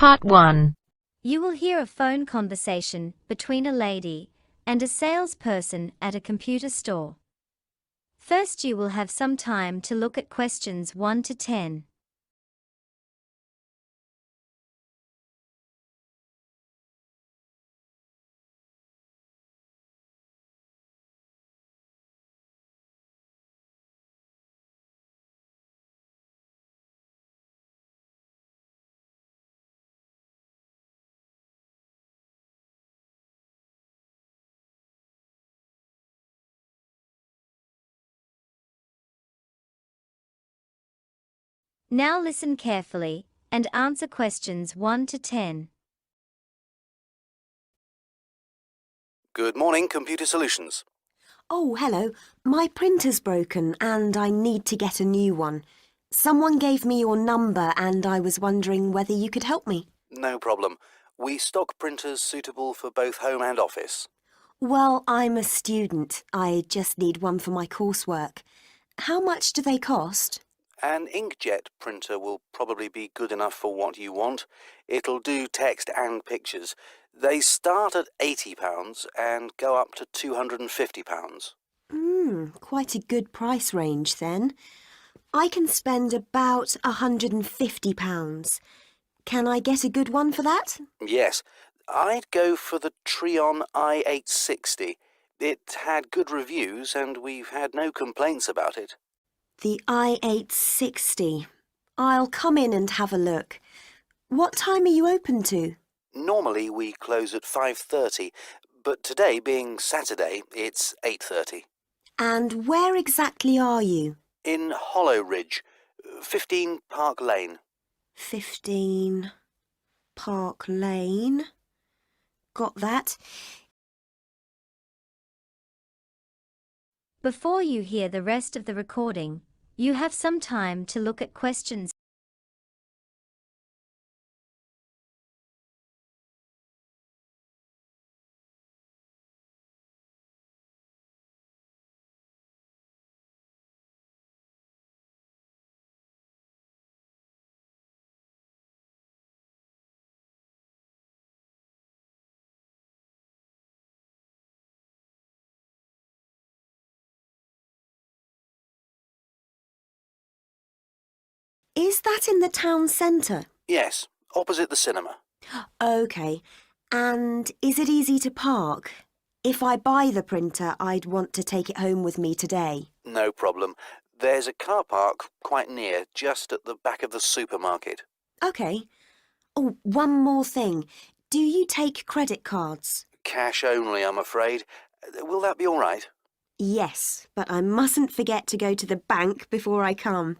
Part 1. You will hear a phone conversation between a lady and a salesperson at a computer store. First, you will have some time to look at questions 1 to 10. Now listen carefully and answer questions 1 to 10. Good morning, Computer Solutions. Oh, hello. My printer's broken and I need to get a new one. Someone gave me your number and I was wondering whether you could help me. No problem. We stock printers suitable for both home and office. Well, I'm a student. I just need one for my coursework. How much do they cost? An inkjet printer will probably be good enough for what you want. It'll do text and pictures. They start at £80 and go up to £250. Quite a good price range then. I can spend about £150. Can I get a good one for that? Yes, I'd go for the Trion i860. It had good reviews and we've had no complaints about it. The i860. I'll come in and have a look. What time are you open to? Normally we close at 5:30, but today being Saturday, it's 8:30. And where exactly are you? In Hollow Ridge, 15 Park Lane. 15 Park Lane. Got that. Before you hear the rest of the recording, you have some time to look at questions. Is that in the town centre? Yes, opposite the cinema. OK. And is it easy to park? If I buy the printer, I'd want to take it home with me today. No problem. There's a car park quite near, just at the back of the supermarket. OK. Oh, one more thing. Do you take credit cards? Cash only, I'm afraid. Will that be all right? Yes, but I mustn't forget to go to the bank before I come.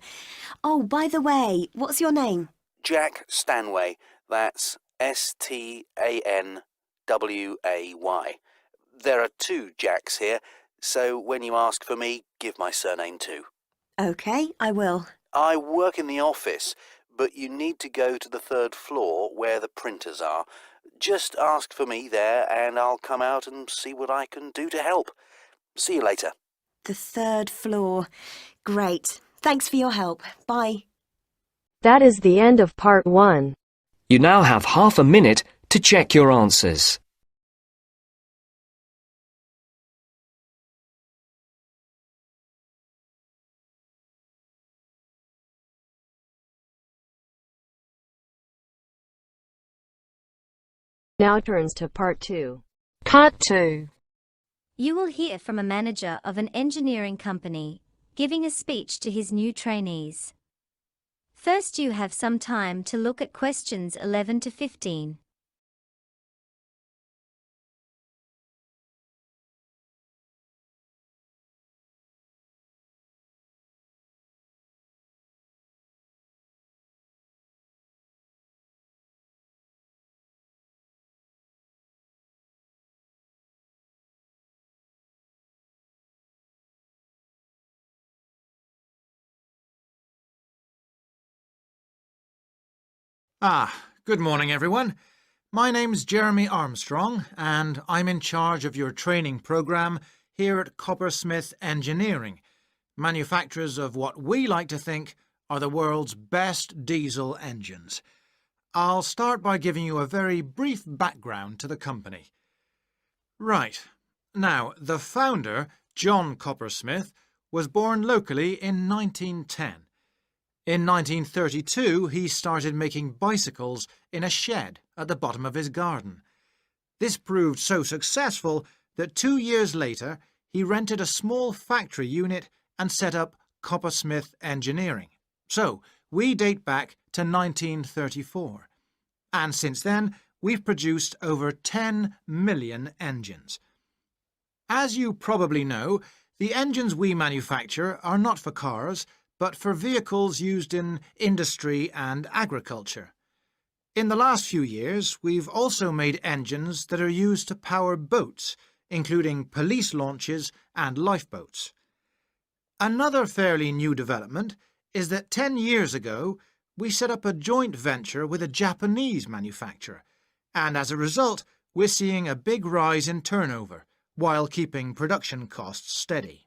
Oh, by the way, what's your name? Jack Stanway. That's Stanway. There are 2 Jacks here, so when you ask for me, give my surname too. OK, I will. I work in the office, but you need to go to the 3rd floor where the printers are. Just ask for me there and I'll come out and see what I can do to help. See you later. The 3rd floor. Great. Thanks for your help. Bye. That is the end of Part 1. You now have half a minute to check your answers. Now turns to Part 2. Cut 2. You will hear from a manager of an engineering company giving a speech to his new trainees. First, you have some time to look at questions 11 to 15. Good morning, everyone. My name's Jeremy Armstrong, and I'm in charge of your training programme here at Coppersmith Engineering, manufacturers of what we like to think are the world's best diesel engines. I'll start by giving you a very brief background to the company. Right. Now, the founder, John Coppersmith, was born locally in 1910. In 1932, he started making bicycles in a shed at the bottom of his garden. This proved so successful that 2 years later, he rented a small factory unit and set up Coppersmith Engineering. So, we date back to 1934. And since then, we've produced over 10 million engines. As you probably know, the engines we manufacture are not for cars, but for vehicles used in industry and agriculture. In the last few years, we've also made engines that are used to power boats, including police launches and lifeboats. Another fairly new development is that 10 years ago, we set up a joint venture with a Japanese manufacturer, and as a result, we're seeing a big rise in turnover, while keeping production costs steady.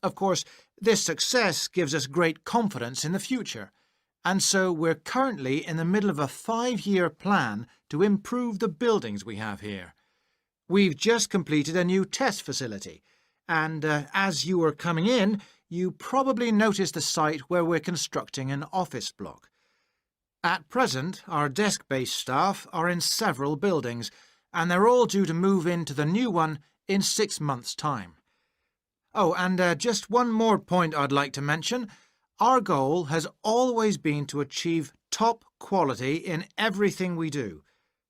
Of course, this success gives us great confidence in the future, and so we're currently in the middle of a 5-year plan to improve the buildings we have here. We've just completed a new test facility, and as you were coming in, you probably noticed the site where we're constructing an office block. At present, our desk-based staff are in several buildings, and they're all due to move into the new one in 6 months' time. Oh, and just one more point I'd like to mention. Our goal has always been to achieve top quality in everything we do.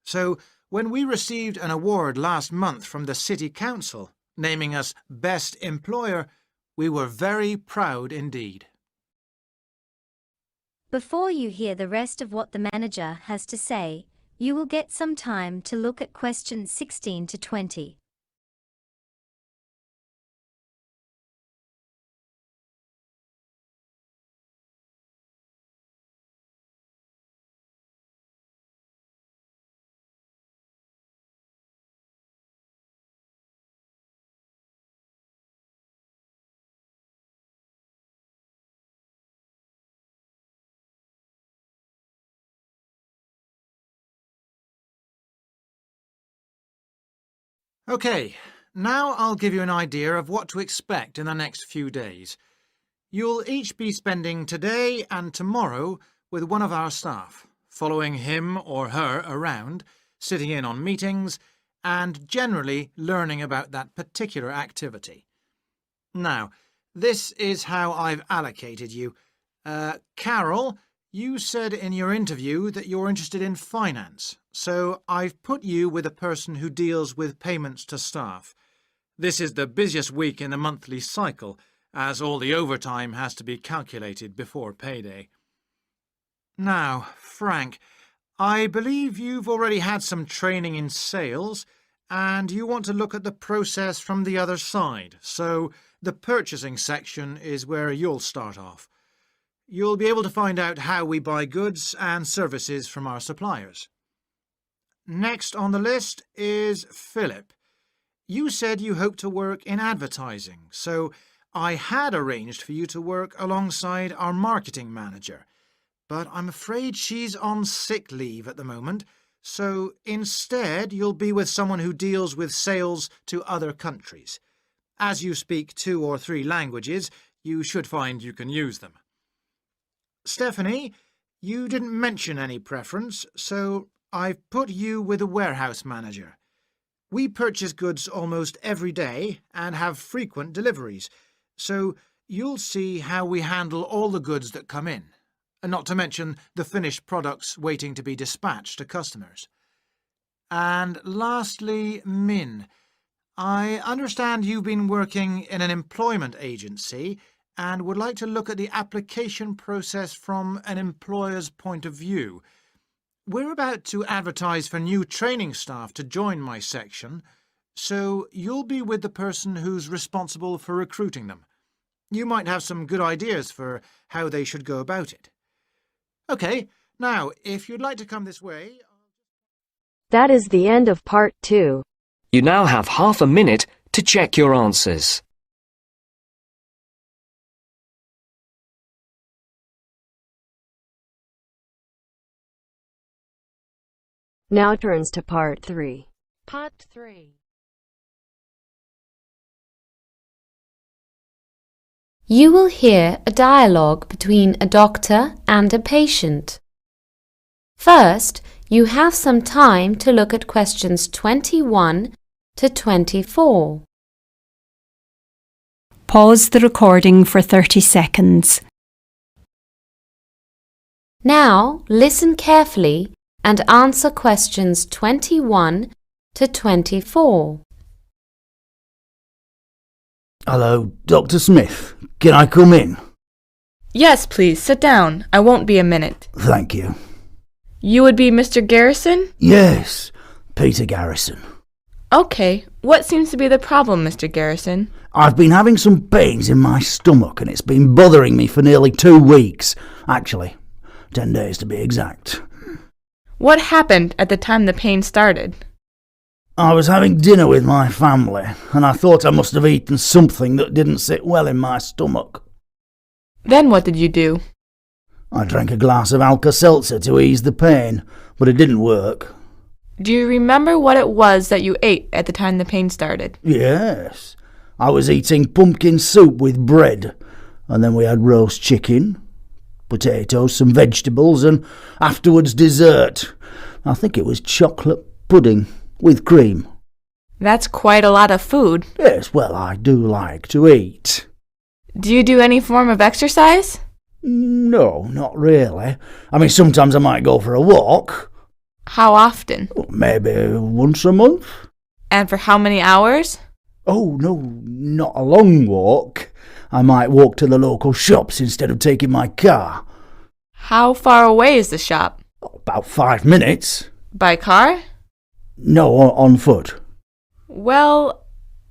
So, when we received an award last month from the City Council, naming us Best Employer, we were very proud indeed. Before you hear the rest of what the manager has to say, you will get some time to look at questions 16 to 20. OK, now I'll give you an idea of what to expect in the next few days. You'll each be spending today and tomorrow with one of our staff, following him or her around, sitting in on meetings, and generally learning about that particular activity. Now, this is how I've allocated you. Carol, you said in your interview that you're interested in finance, so I've put you with a person who deals with payments to staff. This is the busiest week in the monthly cycle, as all the overtime has to be calculated before payday. Now, Frank, I believe you've already had some training in sales, and you want to look at the process from the other side, so the purchasing section is where you'll start off. You'll be able to find out how we buy goods and services from our suppliers. Next on the list is Philip. You said you hope to work in advertising, so I had arranged for you to work alongside our marketing manager, but I'm afraid she's on sick leave at the moment, so instead you'll be with someone who deals with sales to other countries. As you speak 2 or 3 languages, you should find you can use them. Stephanie, you didn't mention any preference, so I've put you with a warehouse manager. We purchase goods almost every day and have frequent deliveries, so you'll see how we handle all the goods that come in, not to mention the finished products waiting to be dispatched to customers. And lastly, Min, I understand you've been working in an employment agency and would like to look at the application process from an employer's point of view. We're about to advertise for new training staff to join my section, so you'll be with the person who's responsible for recruiting them. You might have some good ideas for how they should go about it. OK, now, if you'd like to come this way... That is the end of part 2. You now have half a minute to check your answers. Now turns to part 3. Part 3. You will hear a dialogue between a doctor and a patient. First, you have some time to look at questions 21 to 24. Pause the recording for 30 seconds. Now, listen carefully and answer questions 21 to 24. Hello, Dr. Smith. Can I come in? Yes, please, sit down. I won't be a minute. Thank you. You would be Mr. Garrison? Yes, Peter Garrison. Okay, what seems to be the problem, Mr. Garrison? I've been having some pains in my stomach and it's been bothering me for nearly 2 weeks. Actually, 10 days to be exact. What happened at the time the pain started? I was having dinner with my family and I thought I must have eaten something that didn't sit well in my stomach. Then what did you do? I drank a glass of Alka-Seltzer to ease the pain, but it didn't work. Do you remember what it was that you ate at the time the pain started? Yes, I was eating pumpkin soup with bread, and then we had roast chicken, potatoes, some vegetables, and afterwards dessert. I think it was chocolate pudding with cream. That's quite a lot of food. Yes, well, I do like to eat. Do you do any form of exercise? No, not really. I mean, sometimes I might go for a walk. How often? Maybe once a month. And for how many hours? Oh, no, not a long walk. I might walk to the local shops instead of taking my car. How far away is the shop? About 5 minutes. By car? No, on foot. Well,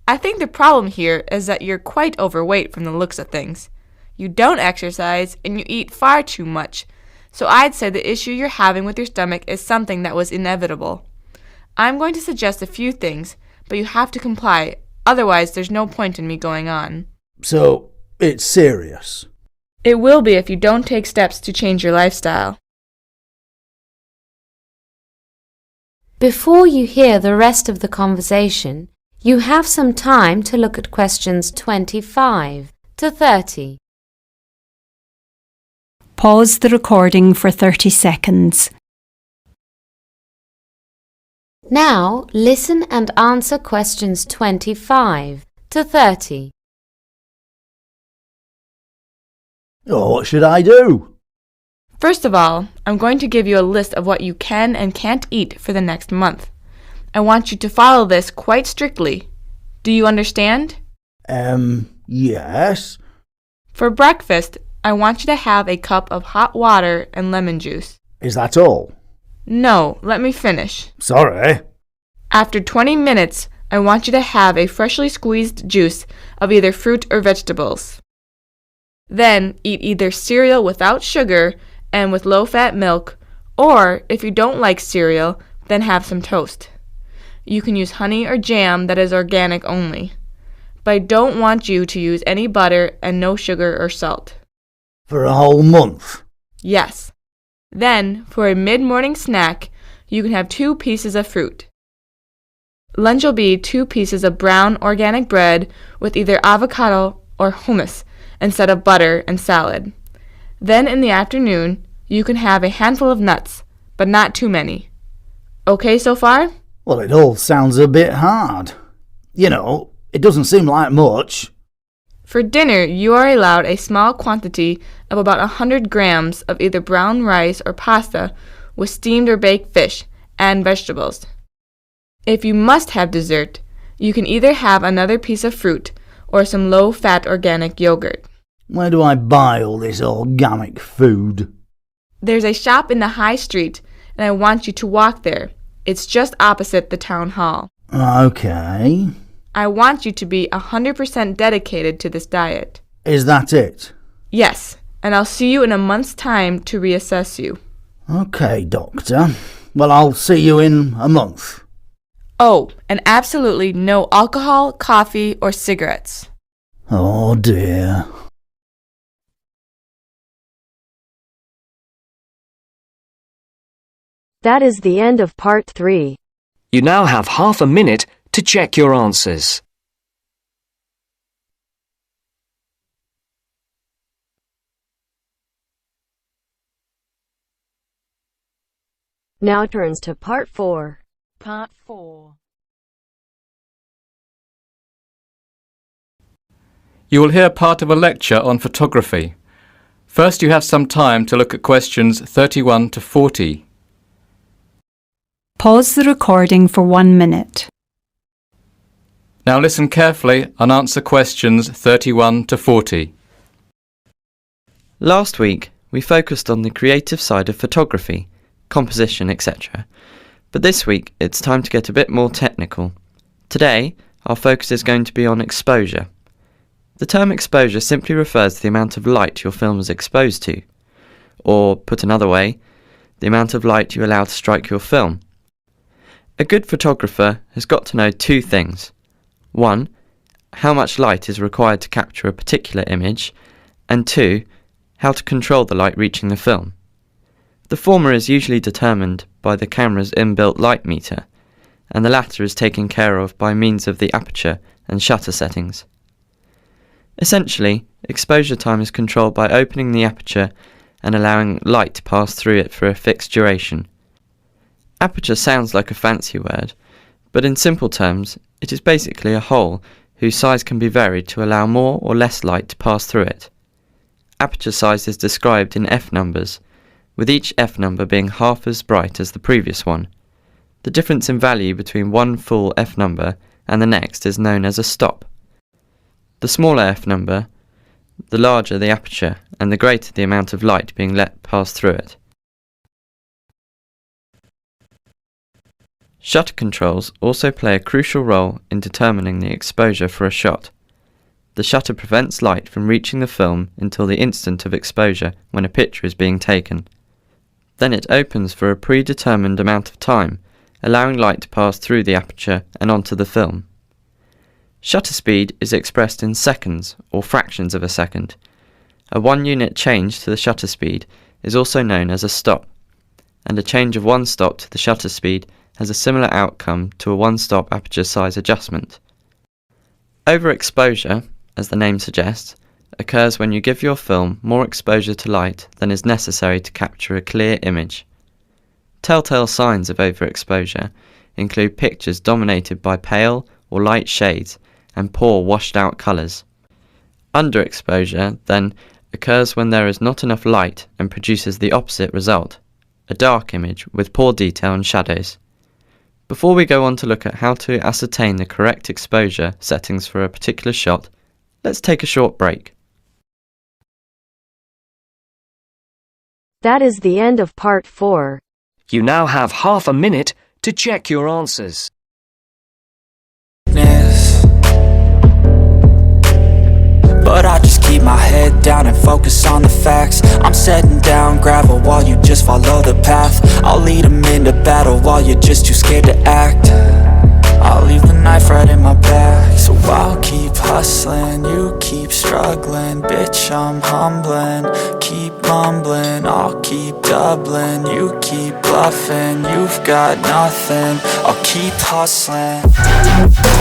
I think the problem here is that you're quite overweight from the looks of things. You don't exercise and you eat far too much. So I'd say the issue you're having with your stomach is something that was inevitable. I'm going to suggest a few things, but you have to comply. Otherwise, there's no point in me going on. So, it's serious. It will be if you don't take steps to change your lifestyle. Before you hear the rest of the conversation, you have some time to look at questions 25 to 30. Pause the recording for 30 seconds. Now, listen and answer questions 25 to 30. Oh, what should I do? First of all, I'm going to give you a list of what you can and can't eat for the next month. I want you to follow this quite strictly. Do you understand? Yes. For breakfast, I want you to have a cup of hot water and lemon juice. Is that all? No, let me finish. Sorry. After 20 minutes, I want you to have a freshly squeezed juice of either fruit or vegetables. Then eat either cereal without sugar and with low-fat milk, or if you don't like cereal, then have some toast. You can use honey or jam that is organic only. But I don't want you to use any butter and no sugar or salt. For a whole month? Yes. Then, for a mid-morning snack, you can have 2 pieces of fruit. Lunch will be 2 pieces of brown organic bread with either avocado or hummus instead of butter and salad. Then in the afternoon, you can have a handful of nuts, but not too many. Okay so far? Well, it all sounds a bit hard. You know, it doesn't seem like much. For dinner, you are allowed a small quantity of about 100 grams of either brown rice or pasta with steamed or baked fish and vegetables. If you must have dessert, you can either have another piece of fruit or some low-fat organic yogurt. Where do I buy all this organic food? There's a shop in the high street, and I want you to walk there. It's just opposite the town hall. Okay. I want you to be 100% dedicated to this diet. Is that it? Yes, and I'll see you in a month's time to reassess you. Okay, Doctor. Well, I'll see you in a month. Oh, and absolutely no alcohol, coffee, or cigarettes. Oh, dear. That is the end of part 3. You now have half a minute to check your answers. Now turns to part 4. Part 4. You will hear part of a lecture on photography. First, you have some time to look at questions 31 to 40. Pause the recording for 1 minute. Now listen carefully and answer questions 31 to 40. Last week, we focused on the creative side of photography, composition, etc. But this week, it's time to get a bit more technical. Today, our focus is going to be on exposure. The term exposure simply refers to the amount of light your film is exposed to, or, put another way, the amount of light you allow to strike your film. A good photographer has got to know 2 things. 1. How much light is required to capture a particular image, and 2. How to control the light reaching the film. The former is usually determined by the camera's inbuilt light meter, and the latter is taken care of by means of the aperture and shutter settings. Essentially, exposure time is controlled by opening the aperture and allowing light to pass through it for a fixed duration. Aperture sounds like a fancy word, but in simple terms, it is basically a hole whose size can be varied to allow more or less light to pass through it. Aperture size is described in f numbers, with each f number being half as bright as the previous one. The difference in value between one full f number and the next is known as a stop. The smaller f number, the larger the aperture and the greater the amount of light being let pass through it. Shutter controls also play a crucial role in determining the exposure for a shot. The shutter prevents light from reaching the film until the instant of exposure when a picture is being taken. Then it opens for a predetermined amount of time, allowing light to pass through the aperture and onto the film. Shutter speed is expressed in seconds or fractions of a second. A 1 unit change to the shutter speed is also known as a stop, and a change of 1 stop to the shutter speed has a similar outcome to a 1-stop aperture size adjustment. Overexposure, as the name suggests, occurs when you give your film more exposure to light than is necessary to capture a clear image. Telltale signs of overexposure include pictures dominated by pale or light shades and poor washed-out colours. Underexposure, then, occurs when there is not enough light and produces the opposite result, a dark image with poor detail and shadows. Before we go on to look at how to ascertain the correct exposure settings for a particular shot, let's take a short break. That is the end of part 4. You now have half a minute to check your answers. But I just keep my head down and focus on the facts. I'm setting down gravel while you just follow the path. I'll lead them into battle while you're just too scared to act. I'll leave the knife right in my back. So I'll keep hustling, you keep struggling. Bitch, I'm humbling, keep mumbling. I'll keep doubling, you keep bluffing. You've got nothing, I'll keep hustling.